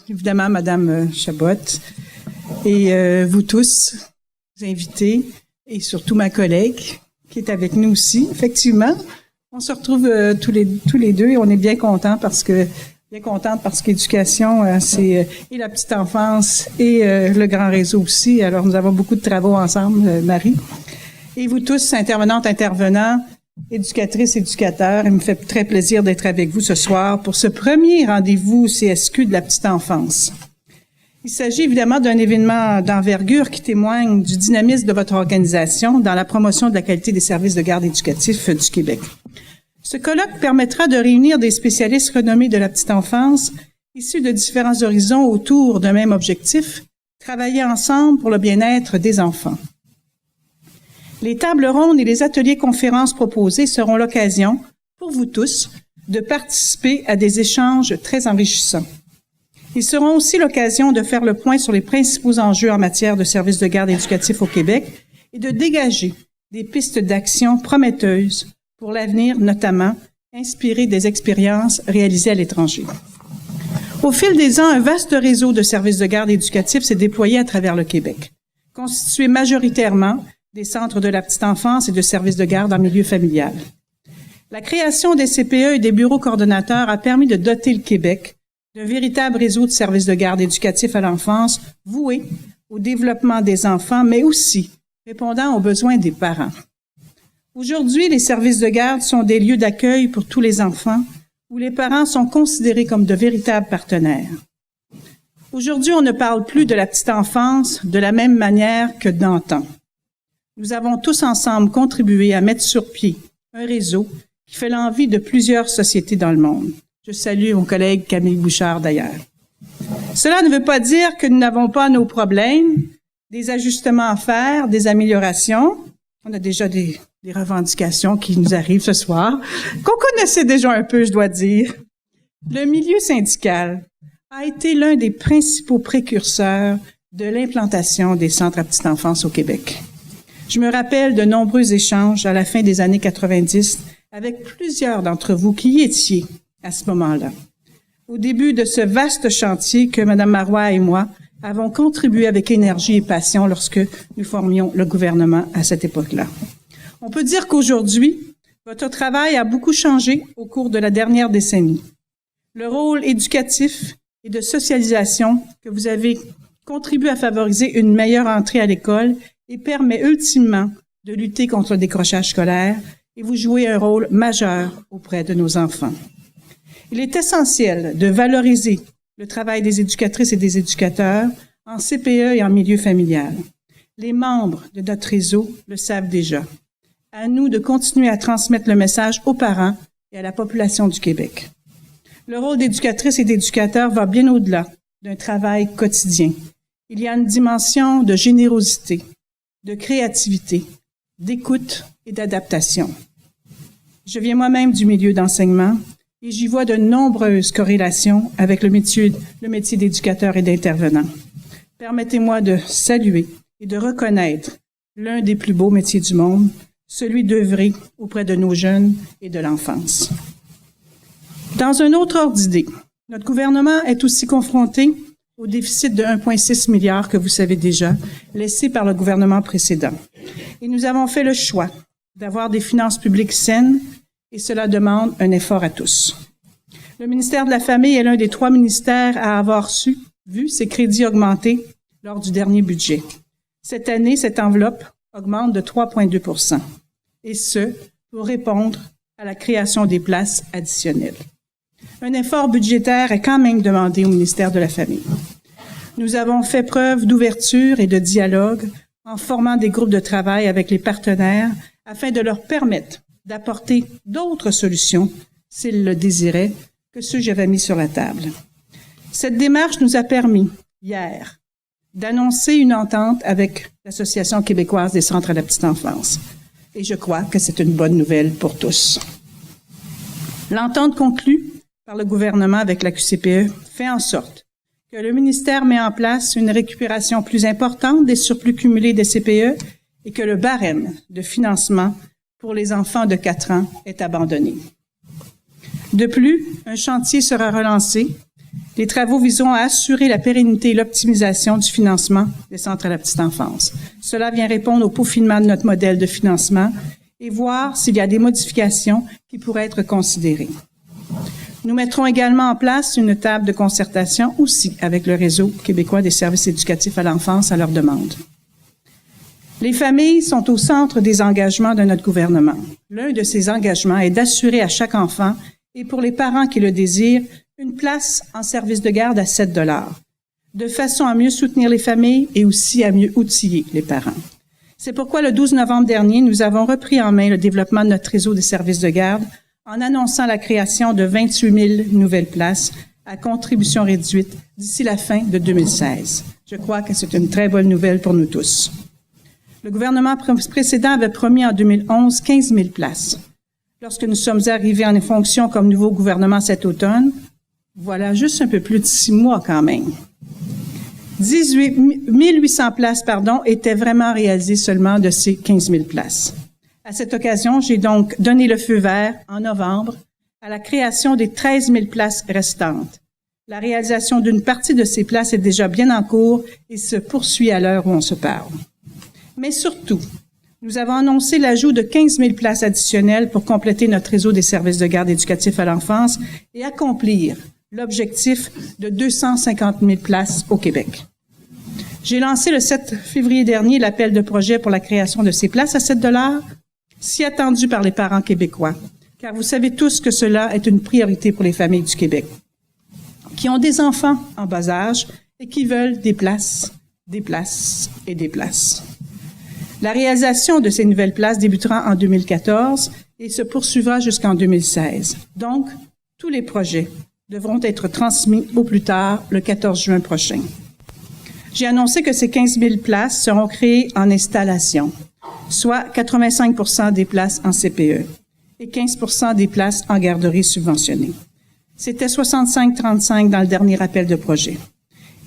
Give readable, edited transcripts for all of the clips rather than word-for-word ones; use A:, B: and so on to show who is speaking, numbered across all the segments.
A: Évidemment, Madame Chabot, et vous tous, vous invités, et surtout ma collègue qui est avec nous aussi. Effectivement, on se retrouve tous les deux et on est bien contente parce qu'éducation, c'est et la petite enfance et le grand réseau aussi. Alors, nous avons beaucoup de travaux ensemble, Marie. Et vous tous, intervenantes, intervenants, éducatrices, éducateurs, il me fait très plaisir d'être avec vous ce soir pour ce premier rendez-vous CSQ de la petite enfance. Il s'agit évidemment d'un événement d'envergure qui témoigne du dynamisme de votre organisation dans la promotion de la qualité des services de garde éducatifs du Québec. Ce colloque permettra de réunir des spécialistes renommés de la petite enfance, issus de différents horizons autour d'un même objectif, travailler ensemble pour le bien-être des enfants. Les tables rondes et les ateliers conférences proposés seront l'occasion, pour vous tous, de participer à des échanges très enrichissants. Ils seront aussi l'occasion de faire le point sur les principaux enjeux en matière de services de garde éducatifs au Québec et de dégager des pistes d'action prometteuses pour l'avenir, notamment inspirées des expériences réalisées à l'étranger. Au fil des ans, un vaste réseau de services de garde éducatifs s'est déployé à travers le Québec, constitué majoritairement des centres de la petite enfance et de services de garde en milieu familial. La création des CPE et des bureaux coordonnateurs a permis de doter le Québec d'un véritable réseau de services de garde éducatifs à l'enfance voué au développement des enfants, mais aussi répondant aux besoins des parents. Aujourd'hui, les services de garde sont des lieux d'accueil pour tous les enfants où les parents sont considérés comme de véritables partenaires. Aujourd'hui, on ne parle plus de la petite enfance de la même manière que d'antan. Nous avons tous ensemble contribué à mettre sur pied un réseau qui fait l'envie de plusieurs sociétés dans le monde. Je salue mon collègue Camille Bouchard d'ailleurs. Cela ne veut pas dire que nous n'avons pas nos problèmes, des ajustements à faire, des améliorations. On a déjà des revendications qui nous arrivent ce soir, qu'on connaissait déjà un peu, je dois dire. Le milieu syndical a été l'un des principaux précurseurs de l'implantation des centres à petite enfance au Québec. Je me rappelle de nombreux échanges à la fin des années 90 avec plusieurs d'entre vous qui y étiez à ce moment-là. Au début de ce vaste chantier que Mme Marois et moi avons contribué avec énergie et passion lorsque nous formions le gouvernement à cette époque-là. On peut dire qu'aujourd'hui, votre travail a beaucoup changé au cours de la dernière décennie. Le rôle éducatif et de socialisation que vous avez contribué à favoriser une meilleure entrée à l'école et permet ultimement de lutter contre le décrochage scolaire et vous jouez un rôle majeur auprès de nos enfants. Il est essentiel de valoriser le travail des éducatrices et des éducateurs en CPE et en milieu familial. Les membres de notre réseau le savent déjà. À nous de continuer à transmettre le message aux parents et à la population du Québec. Le rôle d'éducatrice et d'éducateur va bien au-delà d'un travail quotidien. Il y a une dimension de générosité, de créativité, d'écoute et d'adaptation. Je viens moi-même du milieu d'enseignement et j'y vois de nombreuses corrélations avec le métier d'éducateur et d'intervenant. Permettez-moi de saluer et de reconnaître l'un des plus beaux métiers du monde, celui d'œuvrer auprès de nos jeunes et de l'enfance. Dans un autre ordre d'idée, notre gouvernement est aussi confronté au déficit de 1,6 milliard que vous savez déjà, laissé par le gouvernement précédent. Et nous avons fait le choix d'avoir des finances publiques saines et cela demande un effort à tous. Le ministère de la Famille est l'un des 3 ministères à avoir vu ses crédits augmenter lors du dernier budget. Cette année, cette enveloppe augmente de 3,2 %, et ce, pour répondre à la création des places additionnelles. Un effort budgétaire est quand même demandé au ministère de la Famille. Nous avons fait preuve d'ouverture et de dialogue en formant des groupes de travail avec les partenaires afin de leur permettre d'apporter d'autres solutions, s'ils le désiraient, que ceux que j'avais mis sur la table. Cette démarche nous a permis, hier, d'annoncer une entente avec l'Association québécoise des centres à la petite enfance. Et je crois que c'est une bonne nouvelle pour tous. L'entente conclue par le gouvernement avec la QCPE fait en sorte que le ministère met en place une récupération plus importante des surplus cumulés des CPE et que le barème de financement pour les enfants de 4 ans est abandonné. De plus, un chantier sera relancé, Les travaux viseront à assurer la pérennité et l'optimisation du financement des centres à la petite enfance. Cela vient répondre au peaufinement de notre modèle de financement et voir s'il y a des modifications qui pourraient être considérées. Nous mettrons également en place une table de concertation aussi avec le Réseau québécois des services éducatifs à l'enfance à leur demande. Les familles sont au centre des engagements de notre gouvernement. L'un de ces engagements est d'assurer à chaque enfant, et pour les parents qui le désirent, une place en service de garde à 7 $, de façon à mieux soutenir les familles et aussi à mieux outiller les parents. C'est pourquoi le 12 novembre dernier, nous avons repris en main le développement de notre réseau des services de garde en annonçant la création de 28 000 nouvelles places à contribution réduite d'ici la fin de 2016. Je crois que c'est une très bonne nouvelle pour nous tous. Le gouvernement précédent avait promis en 2011 15 000 places. Lorsque nous sommes arrivés en fonction comme nouveau gouvernement cet automne, voilà juste un peu plus de 6 mois quand même. 1800 places, étaient vraiment réalisées seulement de ces 15 000 places. À cette occasion, j'ai donc donné le feu vert en novembre à la création des 13 000 places restantes. La réalisation d'une partie de ces places est déjà bien en cours et se poursuit à l'heure où on se parle. Mais surtout, nous avons annoncé l'ajout de 15 000 places additionnelles pour compléter notre réseau des services de garde éducatifs à l'enfance et accomplir l'objectif de 250 000 places au Québec. J'ai lancé le 7 février dernier l'appel de projet pour la création de ces places à 7 $, si attendu par les parents québécois, car vous savez tous que cela est une priorité pour les familles du Québec, qui ont des enfants en bas âge et qui veulent des places et des places. La réalisation de ces nouvelles places débutera en 2014 et se poursuivra jusqu'en 2016. Donc, tous les projets devront être transmis au plus tard le 14 juin prochain. J'ai annoncé que ces 15 000 places seront créées en installation, soit 85 % des places en CPE et 15 % des places en garderie subventionnée. C'était 65-35 dans le dernier appel de projet.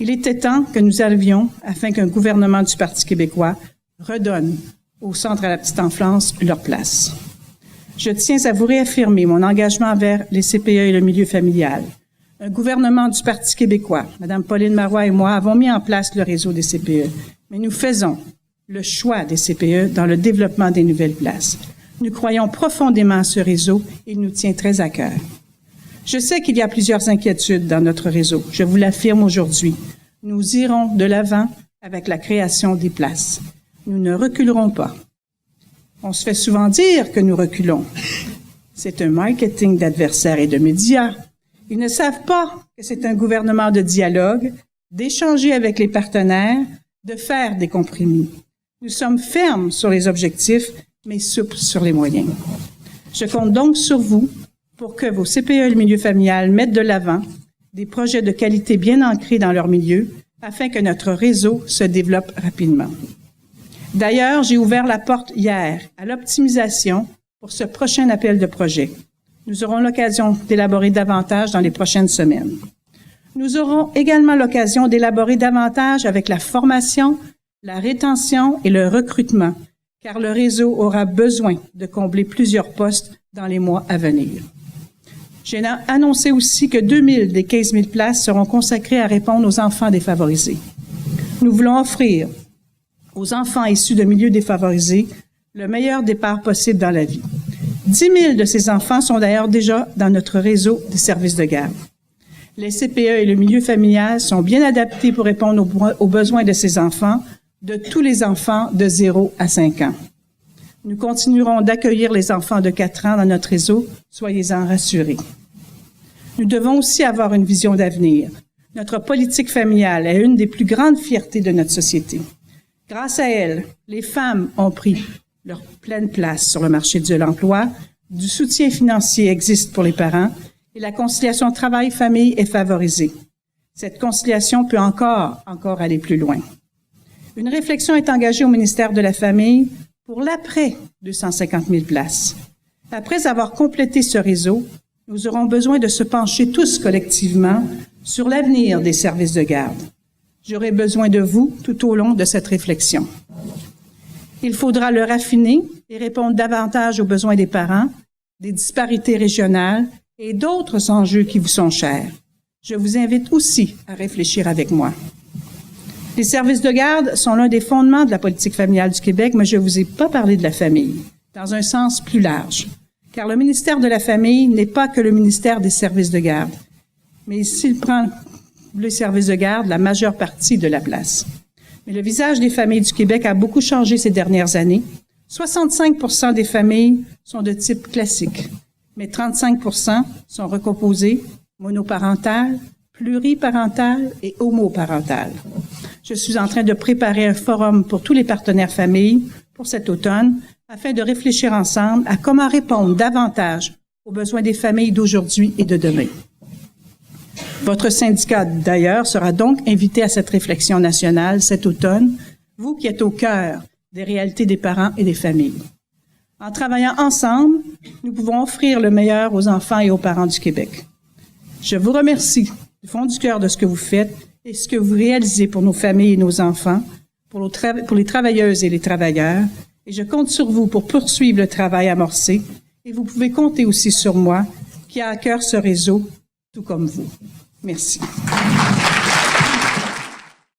A: Il était temps que nous arrivions afin qu'un gouvernement du Parti québécois redonne aux centres à la petite enfance leur place. Je tiens à vous réaffirmer mon engagement envers les CPE et le milieu familial. Un gouvernement du Parti québécois, Mme Pauline Marois et moi, avons mis en place le réseau des CPE, mais nous faisons le choix des CPE dans le développement des nouvelles places. Nous croyons profondément à ce réseau et il nous tient très à cœur. Je sais qu'il y a plusieurs inquiétudes dans notre réseau. Je vous l'affirme aujourd'hui. Nous irons de l'avant avec la création des places. Nous ne reculerons pas. On se fait souvent dire que nous reculons. C'est un marketing d'adversaires et de médias. Ils ne savent pas que c'est un gouvernement de dialogue, d'échanger avec les partenaires, de faire des compromis. Nous sommes fermes sur les objectifs, mais souples sur les moyens. Je compte donc sur vous pour que vos CPE et le milieu familial mettent de l'avant des projets de qualité bien ancrés dans leur milieu afin que notre réseau se développe rapidement. D'ailleurs, j'ai ouvert la porte hier à l'optimisation pour ce prochain appel de projet. Nous aurons l'occasion d'élaborer davantage dans les prochaines semaines. Nous aurons également l'occasion d'élaborer davantage avec la formation, la rétention et le recrutement, car le réseau aura besoin de combler plusieurs postes dans les mois à venir. J'ai annoncé aussi que 2000 des 15 000 places seront consacrées à répondre aux enfants défavorisés. Nous voulons offrir aux enfants issus de milieux défavorisés le meilleur départ possible dans la vie. 10 000 de ces enfants sont d'ailleurs déjà dans notre réseau des services de garde. Les CPE et le milieu familial sont bien adaptés pour répondre aux besoins de ces enfants, de tous les enfants de 0 à 5 ans. Nous continuerons d'accueillir les enfants de 4 ans dans notre réseau, soyez-en rassurés. Nous devons aussi avoir une vision d'avenir. Notre politique familiale est une des plus grandes fiertés de notre société. Grâce à elle, les femmes ont pris leur pleine place sur le marché de l'emploi, du soutien financier existe pour les parents et la conciliation travail-famille est favorisée. Cette conciliation peut encore aller plus loin. Une réflexion est engagée au ministère de la Famille pour l'après 250 000 places. Après avoir complété ce réseau, nous aurons besoin de se pencher tous collectivement sur l'avenir des services de garde. J'aurai besoin de vous tout au long de cette réflexion. Il faudra le raffiner et répondre davantage aux besoins des parents, des disparités régionales et d'autres enjeux qui vous sont chers. Je vous invite aussi à réfléchir avec moi. Les services de garde sont l'un des fondements de la politique familiale du Québec, mais je ne vous ai pas parlé de la famille, dans un sens plus large. Car le ministère de la Famille n'est pas que le ministère des services de garde, mais s'il prend les services de garde la majeure partie de la place. Mais le visage des familles du Québec a beaucoup changé ces dernières années. 65% des familles sont de type classique, mais 35% sont recomposées, monoparentales, pluriparentales et homoparentales. Je suis en train de préparer un forum pour tous les partenaires familles pour cet automne afin de réfléchir ensemble à comment répondre davantage aux besoins des familles d'aujourd'hui et de demain. Votre syndicat, d'ailleurs, sera donc invité à cette réflexion nationale cet automne, vous qui êtes au cœur des réalités des parents et des familles. En travaillant ensemble, nous pouvons offrir le meilleur aux enfants et aux parents du Québec. Je vous remercie du fond du cœur de ce que vous faites et ce que vous réalisez pour nos familles et nos enfants, pour les travailleuses et les travailleurs, et je compte sur vous pour poursuivre le travail amorcé, et vous pouvez compter aussi sur moi, qui a à cœur ce réseau, tout comme vous. Merci.